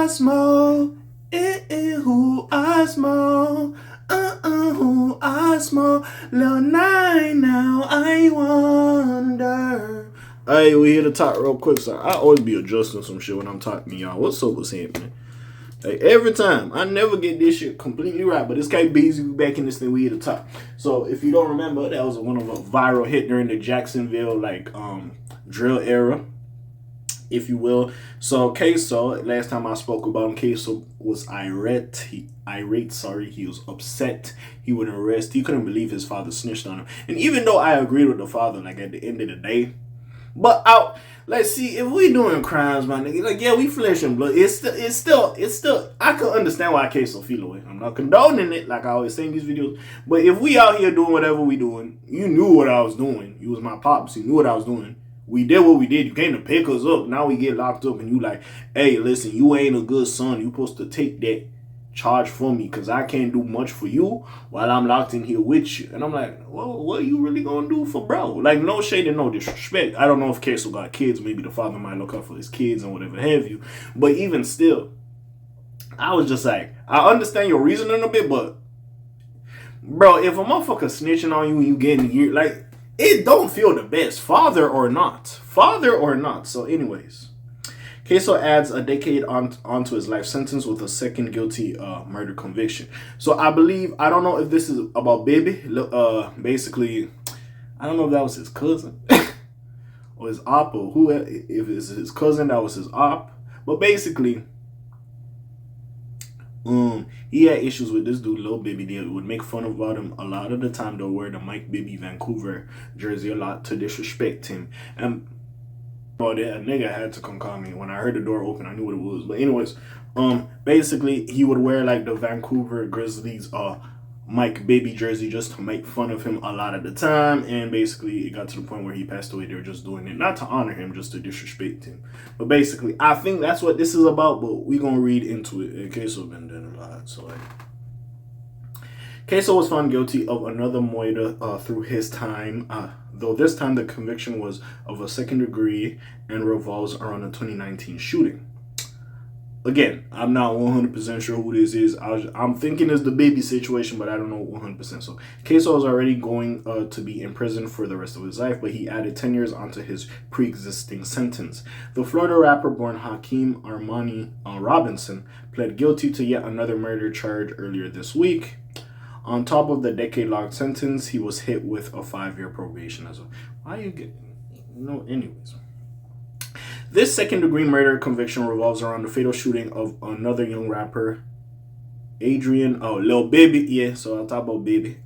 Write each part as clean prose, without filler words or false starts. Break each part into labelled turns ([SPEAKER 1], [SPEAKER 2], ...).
[SPEAKER 1] smoke? Who I smoke? Who I smoke? Lil' nine now, I wonder. Hey, we hit the top real quick, sir. I always be adjusting some shit when I'm talking to y'all. What's up with happening? Hey, every time. I never get this shit completely right, but it's K.A.Vuton back in this thing. We hit the top. So if you don't remember, that was one of a viral hit during the Jacksonville drill era, if you will. So Ksoo, last time I spoke about him, Ksoo was irate. He was upset. He wouldn't arrest. He couldn't believe his father snitched on him. And even though I agreed with the father, like at the end of the day, but let's see, if we doing crimes, my nigga, like, yeah, we flesh and blood. It's still. I can understand why Ksoo feel away. I'm not condoning it, like I always say in these videos. But if we out here doing whatever we doing, you knew what I was doing. You was my pops. You knew what I was doing. We did what we did. You came to pick us up. Now we get locked up, and you like, hey, listen, you ain't a good son. You supposed to take that charge for me because I can't do much for you while I'm locked in here with you. And I'm like, well, what are you really gonna do for bro? Like, no shade and no disrespect. I don't know if Ksoo got kids. Maybe the father might look out for his kids and whatever have you. But even still, I was just like, I understand your reasoning a bit, but bro, if a motherfucker snitching on you and you getting year, like, it don't feel the best, father or not. So anyways, Ksoo adds a decade onto his life sentence with a second guilty murder conviction. So I don't know if this is about baby. Basically, I don't know if that was his cousin or his op, or who. If it's his cousin, that was his op. But basically, he had issues with this dude, Lil Baby. They would make fun about him a lot of the time. They'll wear the Mike Bibby Vancouver jersey a lot to disrespect him. And bro, that nigga had to come call me. When I heard the door open, I knew what it was. But anyways, basically, he would wear like the Vancouver Grizzlies Mike Bibby jersey just to make fun of him a lot of the time. And basically, it got to the point where he passed away. They were just doing it not to honor him, just to disrespect him. But basically, I think that's what this is about. But we gonna read into it. Ksoo been doing a lot, so like. Ksoo was found guilty of another murder through his time, though this time the conviction was of a second degree and revolves around a 2019 shooting. Again, I'm not 100% sure who this is. I'm thinking it's the baby situation, but I don't know 100%. So Ksoo is already going to be in prison for the rest of his life, but he added 10 years onto his pre-existing sentence. The Florida rapper born Hakeem Armani Robinson pled guilty to yet another murder charge earlier this week. On top of the decade-long sentence, he was hit with a 5-year probation as well. Why you get... No, anyways. This second-degree murder conviction revolves around the fatal shooting of another young rapper, Lil Baby. Yeah, so I'll talk about Baby.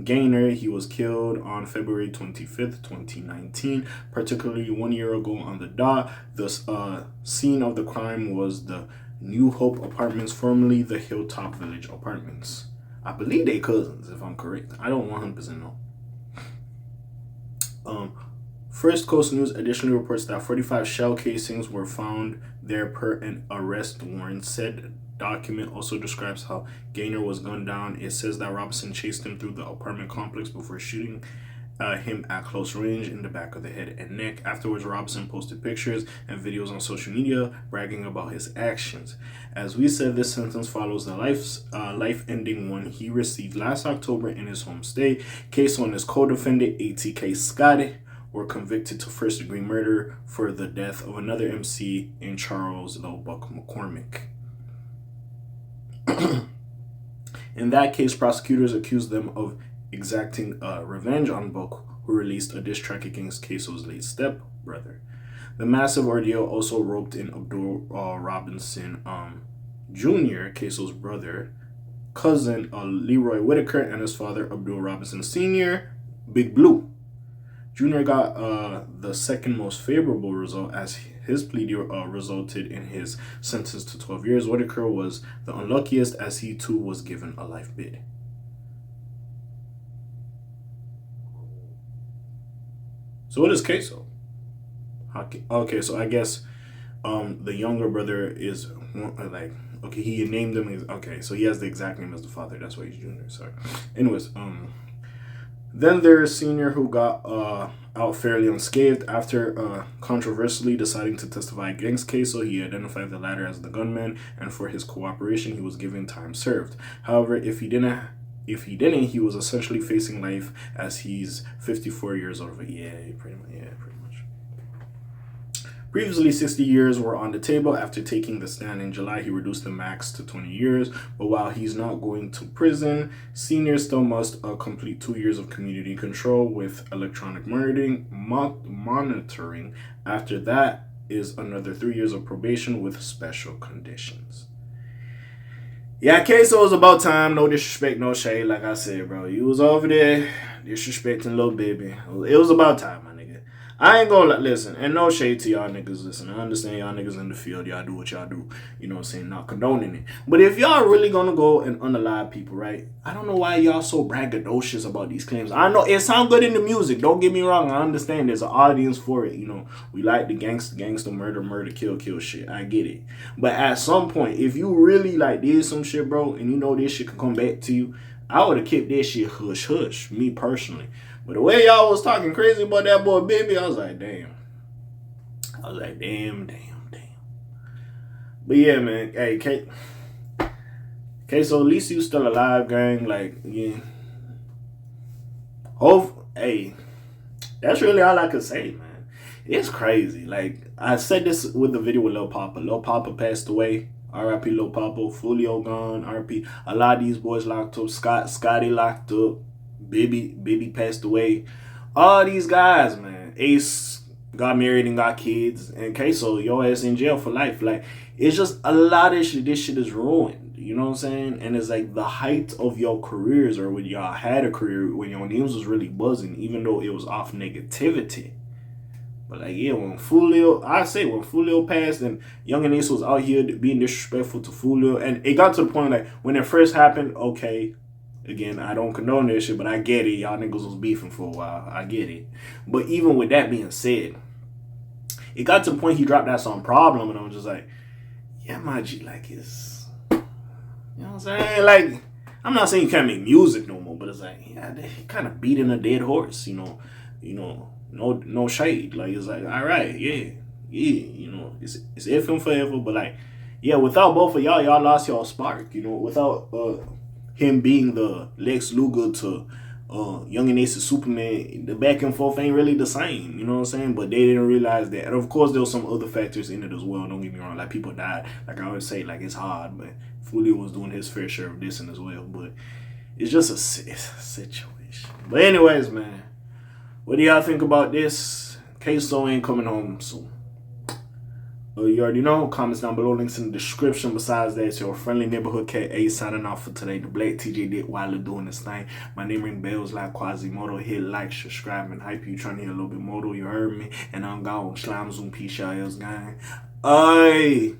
[SPEAKER 1] Gainer. He was killed on February 25th, 2019, particularly 1 year ago on the dot. The scene of the crime was the New Hope Apartments, formerly the Hilltop Village Apartments. I believe they cousins, if I'm correct. I don't 100% know. First Coast News additionally reports that 45 shell casings were found there per an arrest warrant. Said document also describes how Gainer was gunned down. It says that Robinson chased him through the apartment complex before shooting him at close range in the back of the head and neck. Afterwards, Robinson posted pictures and videos on social media bragging about his actions. As we said, this sentence follows the life-ending one he received last October in his home state. Ksoo and his co-defendant, A.T.K. Scotty, were convicted to first-degree murder for the death of another MC in Charles Lil Buck McCormick. In that case, prosecutors accused them of exacting revenge on Buck, who released a diss track against Ksoo's late stepbrother. The massive ordeal also roped in Abdul Robinson Jr., Ksoo's brother, cousin Leroy Whitaker, and his father, Abdul Robinson Sr., Big Blue. Jr. got the second most favorable result, as his plea deal resulted in his sentence to 12 years. Whitaker was the unluckiest, as he too was given a life bid. So what is Ksoo? Okay, so I guess the younger brother is like, okay, he named him. Okay, so he has the exact name as the father. That's why he's Junior. Sorry. Anyways, Then there's Senior, who got out fairly unscathed after controversially deciding to testify against Ksoo. He identified the latter as the gunman, and for his cooperation, he was given time served. However, if he didn't, he was essentially facing life, as he's 54 years old. Yeah, pretty much. Previously, 60 years were on the table. After taking the stand in July, he reduced the max to 20 years. But while he's not going to prison, Senior still must complete 2 years of community control with electronic monitoring. After that is another 3 years of probation with special conditions. Yeah, Ksoo, was about time. No disrespect, no shade. Like I said, bro, you was over there disrespecting little baby. It was about time, my nigga. I ain't gonna listen, and no shade to y'all niggas. Listen, I understand y'all niggas in the field. Y'all do what y'all do. You know what I'm saying? Not condoning it. But if y'all really gonna go and unalive people, right? I don't know why y'all so braggadocious about these claims. I know it sounds good in the music. Don't get me wrong. I understand there's an audience for it. You know, we like the gangster, murder, kill shit. I get it. But at some point, if you really like did some shit, bro, and you know this shit can come back to you, I would have kept that shit hush, me personally. But the way y'all was talking crazy about that boy baby, I was like, damn. Damn. But yeah, man, hey, so at least you still alive, gang. Like, yeah. Hey, that's really all I could say, man. It's crazy. Like, I said this with the video with Lil Papa. Lil Papa passed away. R.I.P. Lil Papa. Fulio gone. R.I.P. A lot of these boys locked up. Scotty locked up. Baby passed away. All these guys, man. Ace got married and got kids. And Ksoo, your ass in jail for life. Like, it's just a lot of shit. This shit is ruined. You know what I'm saying? And it's like the height of your careers, or when y'all had a career, when your names was really buzzing, even though it was off negativity. But like, yeah, when Fulio passed and Young and Ace was out here being disrespectful to Fulio, and it got to the point like when it first happened, okay, again, I don't condone this shit, but I get it. Y'all niggas was beefing for a while. I get it. But even with that being said, it got to the point he dropped that song Problem, and I was just like, yeah, my G, like, it's, you know what I'm saying? Like, I'm not saying you can't make music no more, but it's like, yeah, they kind of beating a dead horse, you know, no shade. Like, it's like, all right, yeah, you know, it's if and forever, but like, yeah, without both of y'all lost y'all spark, you know, without him being the Lex Luger to Young and Ace's Superman, the back and forth ain't really the same, you know what I'm saying? But they didn't realize that. And of course, there was some other factors in it as well, don't get me wrong. Like, people died. Like I always say, like, it's hard, but Fulio was doing his fair share of this and as well. But it's just it's a situation. But anyways, man, what do y'all think about this? Ksoo ain't coming home soon. You already know. Comments down below. Links in the description. Besides that, it's your friendly neighborhood K.A. signing off for today. The Black TJ did while doing this thing. My name ring bells like Quasimodo. Hit like, subscribe, and hype you. Trying to hear a little bit more. You heard me. And I'm gone. Slime Zoom. Peace, y'all else, gang. Aye.